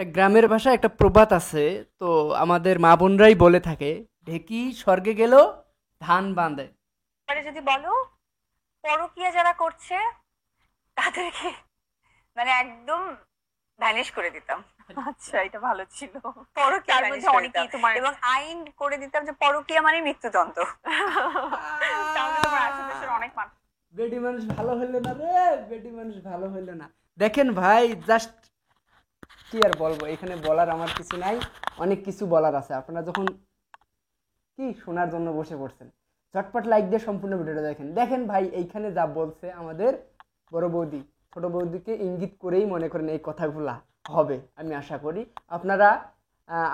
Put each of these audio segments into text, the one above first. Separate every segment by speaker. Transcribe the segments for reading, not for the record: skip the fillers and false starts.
Speaker 1: একটা গ্রামের ভাষায় একটা প্রবাদ আছে। তো আমাদের মা বোনরাই বলে থাকে, ঢেকি স্বর্গে গেল ধান বাঁধে।
Speaker 2: পরে যদি বলো পরকীয়া যারা করছে তাদেরকে একদম ভ্যানিশ করে দিতাম। আচ্ছা, এটা ভালো ছিল। পরকীয়া তার মধ্যে অনেকেই তোমার এবং আইন করে দিতাম যে পরকীয়া মানে মৃত্যুদণ্ড। তাহলে তোমার আশেপাশের অনেক মানুষ।
Speaker 1: বেডি মানুষ ভালো হইলো না রে, বেডি মানুষ ভালো হইলো না। দেখেন ভাই, জাস্ট কি আর বলবো, এখানে বলার আমার কিছু নাই। অনেক কিছু বলার আছে। আপনারা যখন কি শোনার জন্য বসে পড়ছেন, ঝটপট লাইক দিয়ে সম্পূর্ণ ভিডিওটা দেখেন। দেখেন ভাই, এইখানে যা বলছে আমাদের বড় বৌদি, ছোট বৌদিকে ইঙ্গিত করেই মনে করেন এই কথাগুলা হবে, আমি আশা করি। আপনারা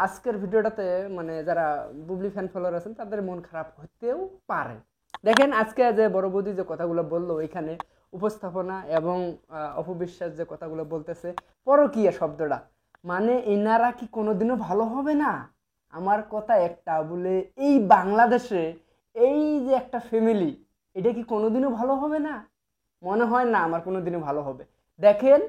Speaker 1: আজকের ভিডিওটাতে মানে যারা বুবলি ফ্যান ফলোয়ার আছেন তাদের মন খারাপ হতেও পারে। দেখেন আজকে যে বড় বৌদি যে কথাগুলো বললো এখানে উপস্থাপনা এবং অপবিশ্বাস যে কথাগুলো বলতেছে, পরকীয়া শব্দটা মানে এনারা কি কোনোদিনও ভালো হবে না? আমার কথা একটা বলে, এই বাংলাদেশে এই যে একটা ফ্যামিলি, এটা কি কোনোদিনও ভালো হবে না? মনে হয় না আমার কোনোদিনও ভালো হবে। দেখেন,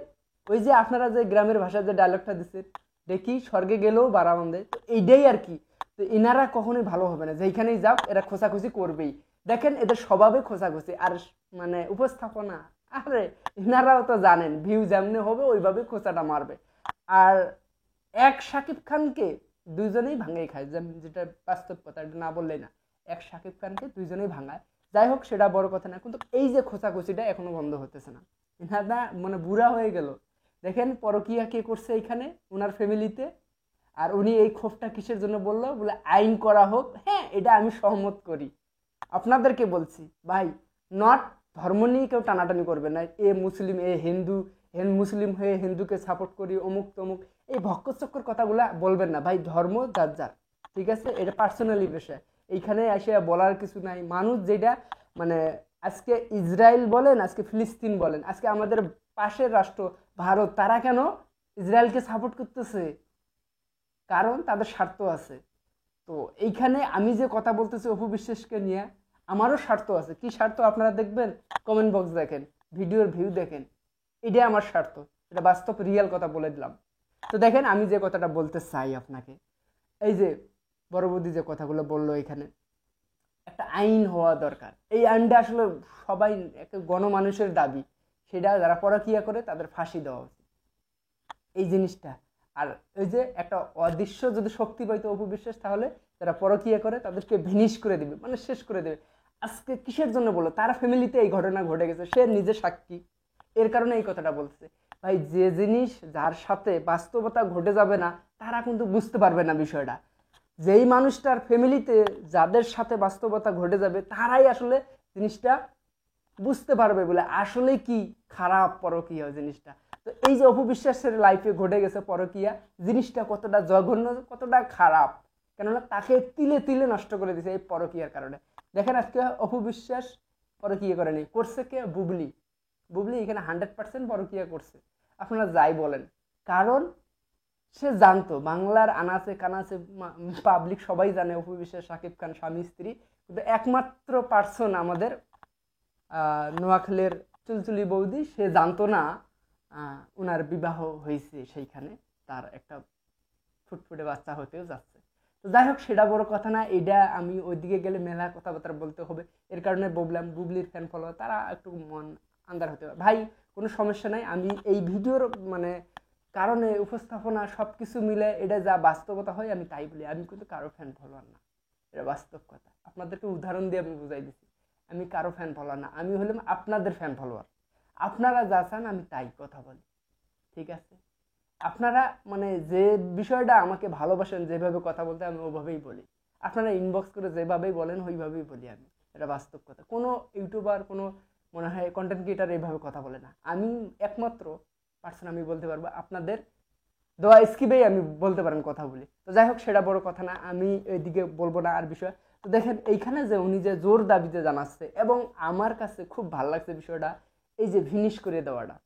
Speaker 1: ওই যে আপনারা যে গ্রামের ভাষায় যে ডায়লগটা দিচ্ছেন, দেখি স্বর্গে গেলেও বারাবন্দে, তো এইটাই আর কি। তো এনারা কখনোই ভালো হবে না, যেখানেই যাক এরা খোঁচাখুচি করবেই। দেখেন এদের স্বভাবে খোঁচাখুচি আর মানে উপস্থাপনা, আরে এনারাও তো জানেন ভিউ যেমনি হবে ওইভাবে খোঁচাটা মারবে। আর এক শাকিব খানকে দুইজনেই ভাঙাই খায়, যেটা বাস্তব কথা, এটা না বললেই না। এক শাকিব খানকে দুইজনেই ভাঙায়। যাই হোক, সেটা বড় কথা না, কিন্তু এই যে খোঁচাখুচিটা এখনো বন্ধ হতেছে না। না মানে বুড়া হয়ে গেল। দেখেন পরকিয়া কে করছে এখানে ওনার ফ্যামিলিতে। আর উনি এই ক্ষোভটা কিসের জন্য বললো, বলে আইন করা হোক। হ্যাঁ, এটা আমি সহমত করি। আপনাদেরকে বলছি ভাই, নট ধর্ম নিয়ে কেউ টানাটানি করবে না, এ মুসলিম এ হিন্দু, মুসলিম হয়ে হিন্দুকে সাপোর্ট করি অমুক তমুক, এই ভক্কচক্কর কথাগুলা বলবেন না ভাই। ধর্ম যার যার, ঠিক আছে, এটা পার্সোনালি বিষয়। এইখানে এসে বলার কিছু নাই। মানুষ যেটা মানে আজকে ইসরায়েল বলেন, আজকে ফিলিস্তিন বলেন, আজকে আমাদের পাশের রাষ্ট্র ভারত, তারা কেন ইসরায়েলকে সাপোর্ট করতেছে? কারণ তাদের স্বার্থ আছে। তো এইখানে আমি যে কথা বলতেছি অপু বিশ্বাসকে নিয়ে, আমারও স্বার্থ আছে। কি স্বার্থ আপনারা দেখবেন, কমেন্ট বক্স দেখেন, ভিডিওর ভিউ দেখেন, এটাই আমার স্বার্থ। এটা বাস্তব রিয়েল কথা বলে দিলাম। তো দেখেন আমি যে কথাটা বলতে চাই আপনাকে, এই যে বড় বৌদি যে কথাগুলো বললো, এখানে একটা আইন হওয়া দরকার। এই আইনটা আসলে সবাই, একটা গণমানুষের দাবি, সেটা যারা পরকীয়া করে তাদের ফাঁসি দেওয়া উচিত, এই জিনিসটা। আর ওই যে একটা অদৃশ্য যদি শক্তি পাইতো অপবিশ্বাস, তাহলে যারা পরকীয়া করে তাদেরকে ভিনিশ করে দিবে, মানে শেষ করে দেবে। আজকে কিসের জন্য বলো, তার ফ্যামিলিতে এই ঘটনা ঘটে গেছে, সে নিজে সাক্ষী, এর কারণে এই কথাটা বলছে। ভাই, যে জিনিস যার সাথে বাস্তবতা ঘটে যাবে না, তারা কিন্তু বুঝতে পারবে না বিষয়টা। যেই মানুষটার ফ্যামিলিতে যাদের সাথে বাস্তবতা ঘটে যাবে, তারাই আসলে জিনিসটা বুঝতে পারবে বলে আসলে কি খারাপ পরকীয়া জিনিসটা। তো এই যে অপবিশ্বাসের লাইফে ঘটে গেছে পরকীয়া জিনিসটা, কতটা জঘন্য, কতটা খারাপ, কেননা তাকে তিলে তিলে নষ্ট করে দিয়েছে এই পরকীয়ার কারণে। দেখেন আজকে অপবিশ্বাস পরকীয়া করেনি, করছে কে? বুবলি। বুবলি এখানে 100% পরকীয়া করছে, আপনারা যাই বলেন। কারণ সে জানতো বাংলার আনাচে কানাচে পাবলিক সবাই জানে অপবিশ্বাস শাকিব খান স্বামী স্ত্রী, কিন্তু একমাত্র পার্সন আমাদের নোয়াখালীর চুলচুলি বৌদি, সে জানতো না ওনার বিবাহ হয়েছে, সেইখানে তার একটা ফুটফুটে বাচ্চা হতেও যাচ্ছে। তো যাই হোক, সেটা বড় কথা না। এটা আমি ওইদিকে গেলে মেলা কথাবার্তা বলতে হবে, এর কারণে বললাম বুবলির ফ্যান ফলোয়ার তারা একটু মন আন্দার হতে পারে। ভাই কোনো সমস্যা নাই, আমি এই ভিডিওর মানে কারণে উপস্থাপনা সব কিছু মিলে এটা যা বাস্তবতা হয় আমি তাই বলি। আমি কিন্তু কারো ফ্যান ফলোয়ার না, এটা বাস্তব কথা। আপনাদেরকে উদাহরণ দিয়ে আমি বুঝাই দিচ্ছি, আমি কারো ফ্যান ফলোয়ার না, আমি হলাম আপনাদের ফ্যান ফলোয়ার। আপনারা যা চান আমি তাই কথা বলি, ঠিক আছে? আপনারা মানে যে বিষয়টা আমাকে ভালোবাসেন, যেভাবে কথা বলতে আমি ওভাবেই বলি। আপনারা ইনবক্স করে যেভাবেই বলেন ওইভাবেই বলি আমি, এটা বাস্তব কথা। কোনো ইউটিউবার, কোনো মনে হয় কন্টেন্ট ক্রিয়েটার এইভাবে কথা বলে না। আমি একমাত্র পার্সন, আমি বলতে পারবো আপনাদের দোয়া স্কিপেই আমি বলতে পারেন কথা বলি। তো যাই হোক, সেটা বড় কথা না, আমি এইদিকে বলবো না আর বিষয়। তো দেখেন এইখানে যে উনি যে জোর দাবিতে জানাচ্ছে, এবং আমার কাছে খুব ভালো লাগছে বিষয়টা, এই যে ভিনিশ করে দেওয়াটা,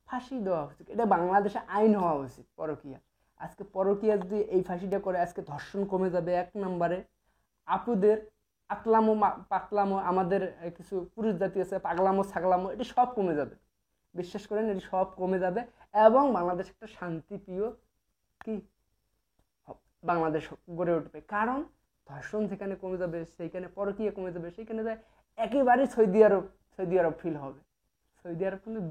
Speaker 1: ফাঁসি দেওয়া উচিত, এটা বাংলাদেশে আইন হওয়া উচিত পরকীয়া। আজকে পরকীয়া যদি এই ফাঁসিটা করে, আজকে ধর্ষণ কমে যাবে এক নম্বরে। আপুদের আকলামো পাকলামো, আমাদের কিছু পুরুষ জাতি আছে পাগলামো ছাগলামো, এটি সব কমে যাবে। বিশ্বাস করেন, এটি সব কমে যাবে, এবং বাংলাদেশ একটা শান্তিপ্রিয় কি বাংলাদেশ গড়ে উঠবে। কারণ ধর্ষণ যেখানে কমে যাবে, সেইখানে পরকীয়া কমে যাবে, সেইখানে যায় একেবারেই সৌদি আরব ফিল হবে। সৌদি আরব কিন্তু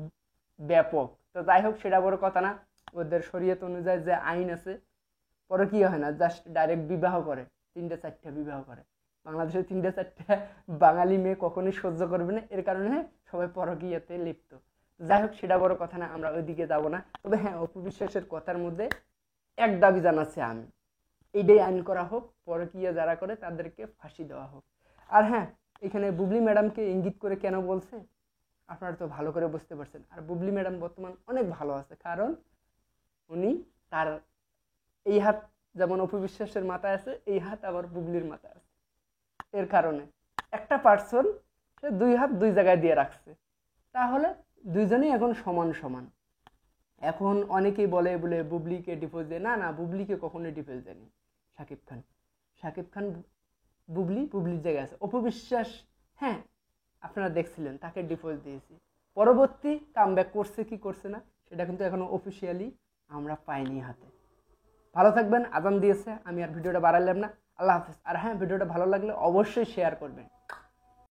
Speaker 1: ব্যাপক। তো যাই হোক, সেটা বড় কথা না। ওদের শরীয়ত অনুযায়ী যে আইন আছে, পরকীয়া হয় না, জাস্ট ডাইরেক্ট বিবাহ করে, 3-4টা বিবাহ করে। বাংলাদেশে 3-4টা বাঙালি মেয়ে কখনোই সহ্য করবে না, এর কারণে সবাই পরকীয়াতে লিপ্ত। যাই হোক, সেটা বড় কথা না, আমরা ওইদিকে যাব না। তবে হ্যাঁ, অপু বিশ্বাসের কথার মধ্যে এক দাবি জানাচ্ছি আমি, এইটাই আইন করা হোক, পরকীয়া যারা করে তাদেরকে ফাঁসি দেওয়া হোক। আর হ্যাঁ, এখানে বুবলি ম্যাডামকে ইঙ্গিত করে কেন বলছে আপনারা তো ভালো করে বুঝতে পারছেন। আর বুবলি ম্যাডাম বর্তমান অনেক ভালো আছে, কারণ উনি তার এই হাত যেমন অপু বিশ্বাসের মাথায় আছে, এই হাত আবার বুবলির মাথায় আছে। এর কারণে একটা পার্সন সে 2 হাত 2 জায়গায় দিয়ে রাখছে, তাহলে দুইজনেই এখন সমান সমান। এখন অনেকেই বলে বুবলিকে ডিভোর্স দেয়, না না, বুবলিকে কখনোই ডিভোর্স দেয়নি শাকিব খান বুবলির জায়গায় আছে। অপু বিশ্বাস, হ্যাঁ আপনারা দেখছিলেন, তাকে ডিভোর্স দিয়েছি, পরবর্তী কামব্যাক করছে কি করছে না সেটা কিন্তু এখনো অফিসিয়ালি আমরা পাইনি হাতে। ভালো থাকবেন, আজান দিয়েছে, আমি আর ভিডিওটা বাড়াইলাম না। আল্লাহ হাফেজ। আর হ্যাঁ, ভিডিওটা ভালো লাগলে অবশ্যই শেয়ার করবেন।